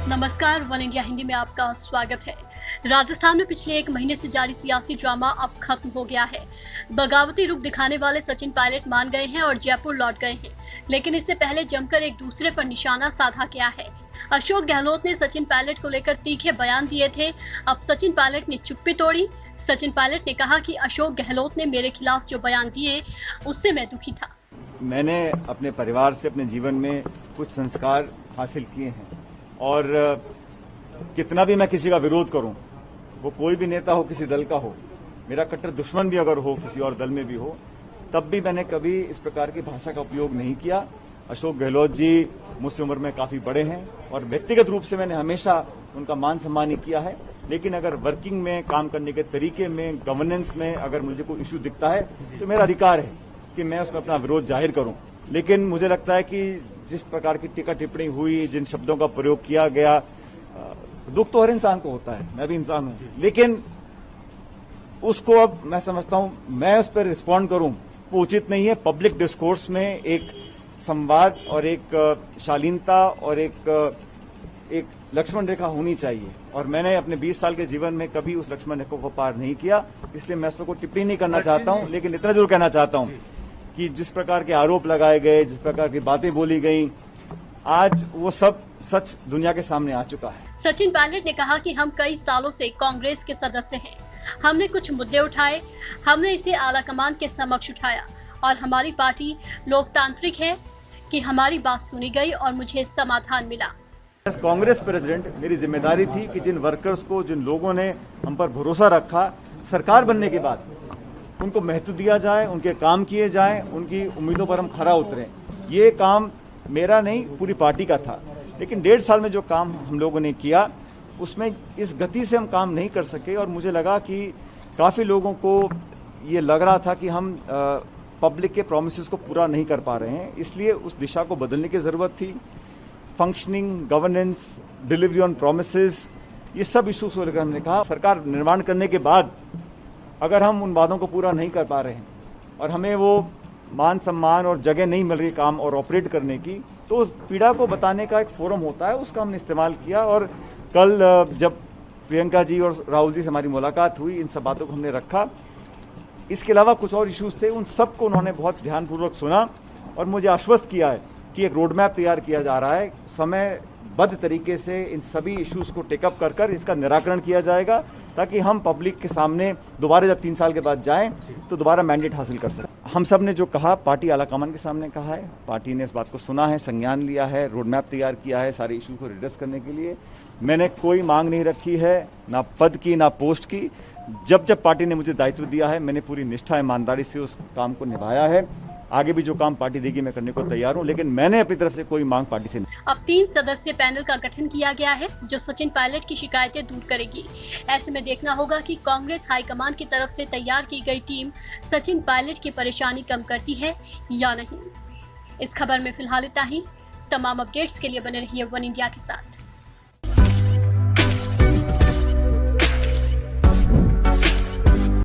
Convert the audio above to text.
नमस्कार, one India Hindi में आपका स्वागत है। राजस्थान में पिछले एक महीने से जारी सियासी ड्रामा अब खत्म हो गया है। बगावती रुख दिखाने वाले सचिन पायलट मान गए हैं और जयपुर लौट गए हैं, लेकिन इससे पहले जमकर एक दूसरे पर निशाना साधा गया है। अशोक गहलोत ने सचिन पायलट को लेकर तीखे बयान दिए थे। अब सचिन पायलट ने चुप्पी तोड़ी। सचिन पायलट ने कहा कि अशोक गहलोत ने मेरे खिलाफ जो बयान दिए उससे मैं दुखी था। मैंने अपने परिवार से अपने जीवन में कुछ संस्कार हासिल किए हैं और कितना भी मैं किसी का विरोध करूं, वो कोई भी नेता हो, किसी दल का हो, मेरा कट्टर दुश्मन भी अगर हो, किसी और दल में भी हो, तब भी मैंने कभी इस प्रकार की भाषा का उपयोग नहीं किया। अशोक गहलोत जी मुझसे उम्र में काफी बड़े हैं और व्यक्तिगत रूप से मैंने हमेशा उनका मान सम्मान ही किया है, लेकिन अगर वर्किंग में, काम करने के तरीके में, गवर्नेंस में अगर मुझे कोई इश्यू दिखता है तो मेरा अधिकार है कि मैं उसमें अपना विरोध जाहिर करूं। लेकिन मुझे लगता है कि जिस प्रकार की टीका टिप्पणी हुई, जिन शब्दों का प्रयोग किया गया, दुख तो हर इंसान को होता है, मैं भी इंसान हूं, लेकिन उसको अब मैं समझता हूं मैं उस पर रिस्पॉन्ड करूं वो उचित नहीं है। पब्लिक डिस्कोर्स में एक संवाद और एक शालीनता और एक लक्ष्मण रेखा होनी चाहिए, और मैंने अपने 20 साल के जीवन में कभी उस लक्ष्मण रेखा को पार नहीं किया, इसलिए मैं उस पर कोई टिप्पणी नहीं करना चाहता हूं। लेकिन इतना जरूर कहना चाहता हूं कि जिस प्रकार के आरोप लगाए गए, जिस प्रकार की बातें बोली गई, आज वो सब सच दुनिया के सामने आ चुका है। सचिन पायलट ने कहा कि हम कई सालों से कांग्रेस के सदस्य हैं। हमने कुछ मुद्दे उठाए, हमने इसे आलाकमान के समक्ष उठाया और हमारी पार्टी लोकतांत्रिक है कि हमारी बात सुनी गई और मुझे समाधान मिला। कांग्रेस प्रेसिडेंट, मेरी जिम्मेदारी थी कि जिन वर्कर्स को, जिन लोगों ने हम पर भरोसा रखा, सरकार बनने के बाद उनको महत्व दिया जाए, उनके काम किए जाएं, उनकी उम्मीदों पर हम खरा उतरें। ये काम मेरा नहीं, पूरी पार्टी का था। लेकिन 1.5 साल में जो काम हम लोगों ने किया उसमें इस गति से हम काम नहीं कर सके, और मुझे लगा कि काफी लोगों को ये लग रहा था कि हम पब्लिक के प्रोमिसेस को पूरा नहीं कर पा रहे हैं, इसलिए उस दिशा को बदलने की जरूरत थी। Functioning, governance, delivery on promises, ये सब इश्यूज को लेकर हमने कहा सरकार निर्माण करने के बाद अगर हम उन वादों को पूरा नहीं कर पा रहे हैं और हमें वो मान सम्मान और जगह नहीं मिल रही काम और ऑपरेट करने की, तो उस पीड़ा को बताने का एक फोरम होता है, उसका हमने इस्तेमाल किया। और कल जब प्रियंका जी और राहुल जी से हमारी मुलाकात हुई, इन सब बातों को हमने रखा। इसके अलावा कुछ और इश्यूज थे, उन सबको उन्होंने बहुत ध्यानपूर्वक सुना और मुझे आश्वस्त किया है कि एक रोड मैप तैयार किया जा रहा है, समयबद्ध तरीके से इन सभी इश्यूज को टेकअप कर इसका निराकरण किया जाएगा, ताकि हम पब्लिक के सामने दोबारा जब 3 साल के बाद जाएं तो दोबारा मैंडेट हासिल कर सकें। हम सब ने जो कहा, पार्टी आलाकमान के सामने कहा है, पार्टी ने इस बात को सुना है, संज्ञान लिया है, रोड मैप तैयार किया है सारे इश्यू को एड्रेस करने के लिए। मैंने कोई मांग नहीं रखी है, ना पद की ना पोस्ट की। जब जब पार्टी ने मुझे दायित्व दिया है, मैंने पूरी निष्ठा, ईमानदारी से उस काम को निभाया है। आगे भी जो काम पार्टी देगी मैं करने को तैयार हूं, लेकिन मैंने अपनी तरफ से कोई मांग पार्टी से नहीं। अब 3 सदस्यीय पैनल का गठन किया गया है जो सचिन पायलट की शिकायतें दूर करेगी। ऐसे में देखना होगा कि कांग्रेस हाईकमान की तरफ से तैयार की गई टीम सचिन पायलट की परेशानी कम करती है या नहीं। इस खबर में फिलहाल इतना ही। तमाम अपडेट्स के लिए बने रहिए वन इंडिया के साथ।